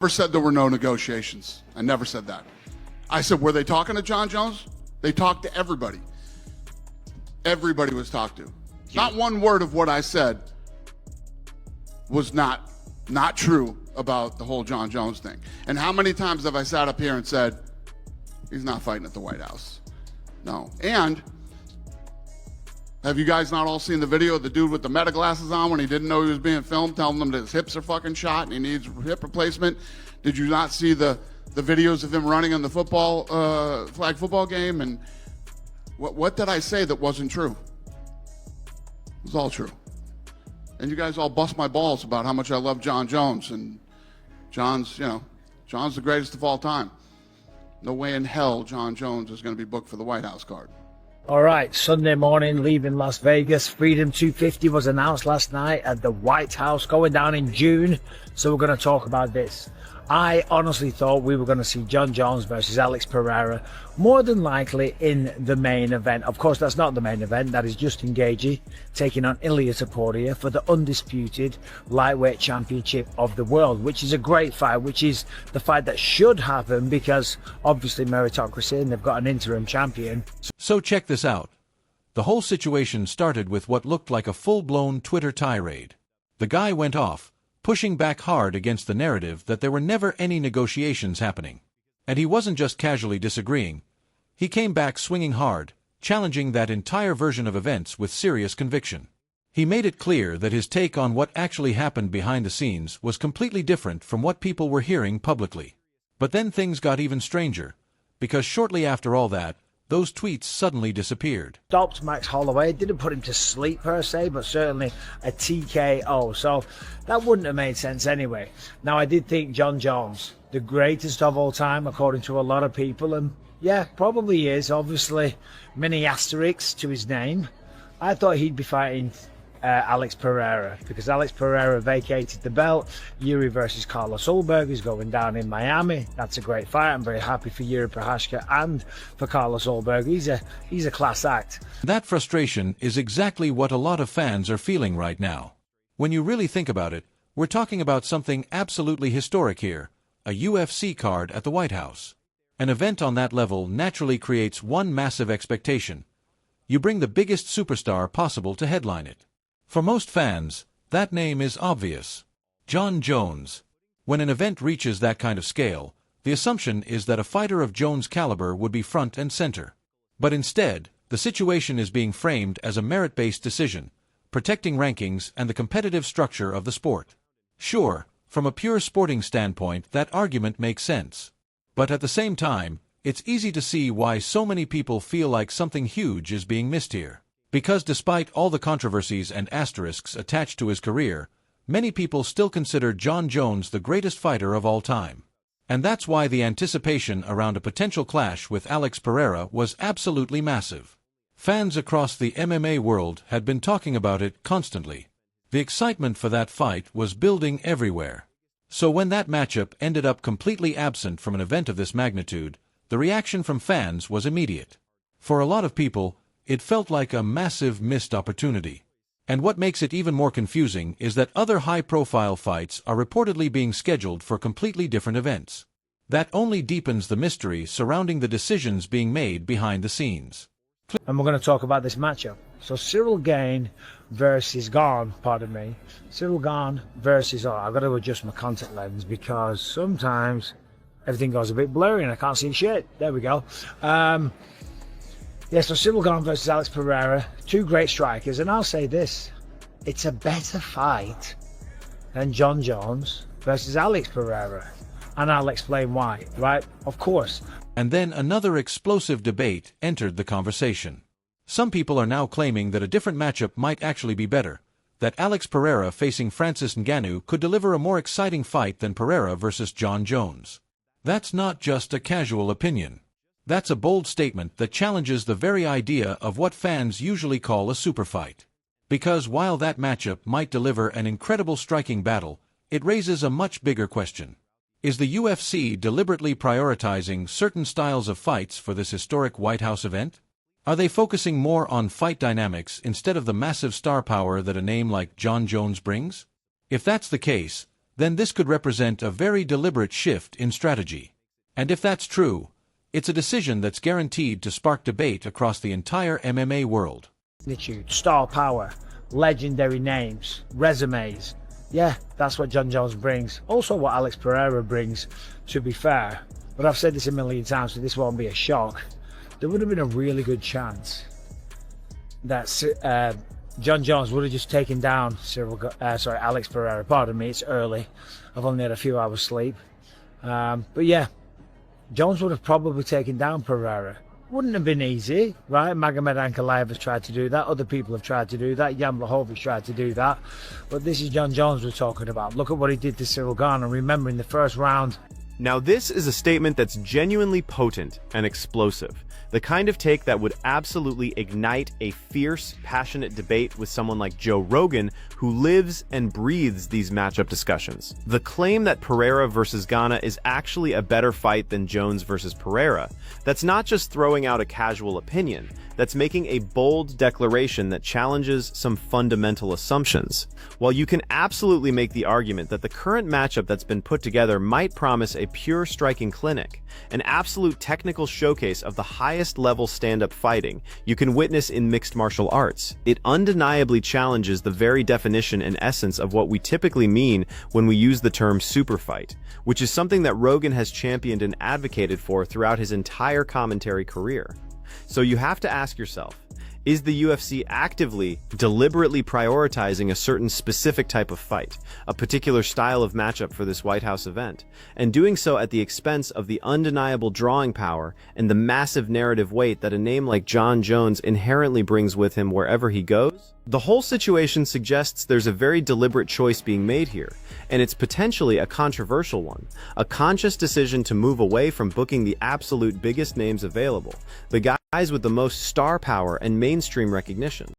Never said there were no negotiations. I never said that. I said, were they talking to Jon Jones? They talked to everybody. Everybody was talked to. Not one word of what I said was not true about the whole Jon Jones thing. And how many times have I sat up here and said, he's not fighting at the White House? No. And have you guys not all seen the video of the dude with the meta glasses on when he didn't know he was being filmed, telling them that his hips are fucking shot and he needs hip replacement? Did you not see the videos of him running on the flag football game? And what did I say that wasn't true? It was all true. And you guys all bust my balls about how much I love Jon Jones. And John's the greatest of all time. No way in hell Jon Jones is going to be booked for the White House card. All right, Sunday morning, leaving Las Vegas. Freedom 250 was announced last night at the White House, going down in June. So we're going to talk about this. I honestly thought we were going to see Jon Jones versus Alex Pereira, more than likely in the main event. Of course, that's not the main event. That is Justin Gaethje taking on Ilia Topuria for the undisputed lightweight championship of the world, which is a great fight, which is the fight that should happen because obviously meritocracy, and they've got an interim champion. So check this out. The whole situation started with what looked like a full-blown Twitter tirade. The guy went off, pushing back hard against the narrative that there were never any negotiations happening. And he wasn't just casually disagreeing. He came back swinging hard, challenging that entire version of events with serious conviction. He made it clear that his take on what actually happened behind the scenes was completely different from what people were hearing publicly. But then things got even stranger, because shortly after all that, those tweets suddenly disappeared. Stopped Max Holloway, didn't put him to sleep per se, but certainly a TKO. So that wouldn't have made sense anyway. Now, I did think Jon Jones, the greatest of all time, according to a lot of people, and yeah, probably is, obviously, many asterisks to his name. I thought he'd be fighting Alex Pereira, because Alex Pereira vacated the belt. Yuri versus Carlos Ulberg is going down in Miami. That's a great fight. I'm very happy for Yuri Prochazka and for Carlos Ulberg. He's a class act. That frustration is exactly what a lot of fans are feeling right now. When you really think about it, we're talking about something absolutely historic here, a UFC card at the White House. An event on that level naturally creates one massive expectation. You bring the biggest superstar possible to headline it. For most fans, that name is obvious. Jon Jones. When an event reaches that kind of scale, the assumption is that a fighter of Jones' caliber would be front and center. But instead, the situation is being framed as a merit-based decision, protecting rankings and the competitive structure of the sport. Sure, from a pure sporting standpoint, that argument makes sense. But at the same time, it's easy to see why so many people feel like something huge is being missed here. Because despite all the controversies and asterisks attached to his career, many people still consider Jon Jones the greatest fighter of all time. And that's why the anticipation around a potential clash with Alex Pereira was absolutely massive. Fans across the MMA world had been talking about it constantly. The excitement for that fight was building everywhere. So when that matchup ended up completely absent from an event of this magnitude, the reaction from fans was immediate. For a lot of people, it felt like a massive missed opportunity. And what makes it even more confusing is that other high-profile fights are reportedly being scheduled for completely different events. That only deepens the mystery surrounding the decisions being made behind the scenes. And we're going to talk about this matchup. So Cyril Gane versus Gane, pardon me. Cyril Gane versus, I've got to adjust my contact lens because sometimes everything goes a bit blurry and I can't see shit. There we go. Yeah, so Cyril Gane versus Alex Pereira, two great strikers, and I'll say this, it's a better fight than Jon Jones versus Alex Pereira, and I'll explain why, right? Of course. And then another explosive debate entered the conversation. Some people are now claiming that a different matchup might actually be better, that Alex Pereira facing Francis Ngannou could deliver a more exciting fight than Pereira versus Jon Jones. That's not just a casual opinion. That's a bold statement that challenges the very idea of what fans usually call a super fight. Because while that matchup might deliver an incredible striking battle, it raises a much bigger question. Is the UFC deliberately prioritizing certain styles of fights for this historic White House event? Are they focusing more on fight dynamics instead of the massive star power that a name like Jon Jones brings? If that's the case, then this could represent a very deliberate shift in strategy. And if that's true, it's a decision that's guaranteed to spark debate across the entire MMA world. Star power, legendary names, resumes. Yeah, that's what Jon Jones brings. Also what Alex Pereira brings, to be fair. But I've said this a million times, so this won't be a shock. There would have been a really good chance that Jon Jones would have just taken down Alex Pereira. Pardon me, it's early. I've only had a few hours sleep. But yeah, Jones would have probably taken down Pereira. Wouldn't have been easy, right? Magomed Ankalaev has tried to do that. Other people have tried to do that. Jan Blachowicz tried to do that. But this is Jon Jones we're talking about. Look at what he did to Cyril Gane. Remember, in the first round. Now this is a statement that's genuinely potent and explosive. The kind of take that would absolutely ignite a fierce, passionate debate with someone like Joe Rogan, who lives and breathes these matchup discussions. The claim that Pereira versus Gane is actually a better fight than Jones versus Pereira, that's not just throwing out a casual opinion, that's making a bold declaration that challenges some fundamental assumptions. While you can absolutely make the argument that the current matchup that's been put together might promise a pure striking clinic, an absolute technical showcase of the highest level stand-up fighting you can witness in mixed martial arts, it undeniably challenges the very definition and essence of what we typically mean when we use the term super fight, which is something that Rogan has championed and advocated for throughout his entire commentary career. So you have to ask yourself, is the UFC actively, deliberately prioritizing a certain specific type of fight, a particular style of matchup for this White House event, and doing so at the expense of the undeniable drawing power and the massive narrative weight that a name like Jon Jones inherently brings with him wherever he goes? The whole situation suggests there's a very deliberate choice being made here, and it's potentially a controversial one, a conscious decision to move away from booking the absolute biggest names available, the guys with the most star power and mainstream recognition.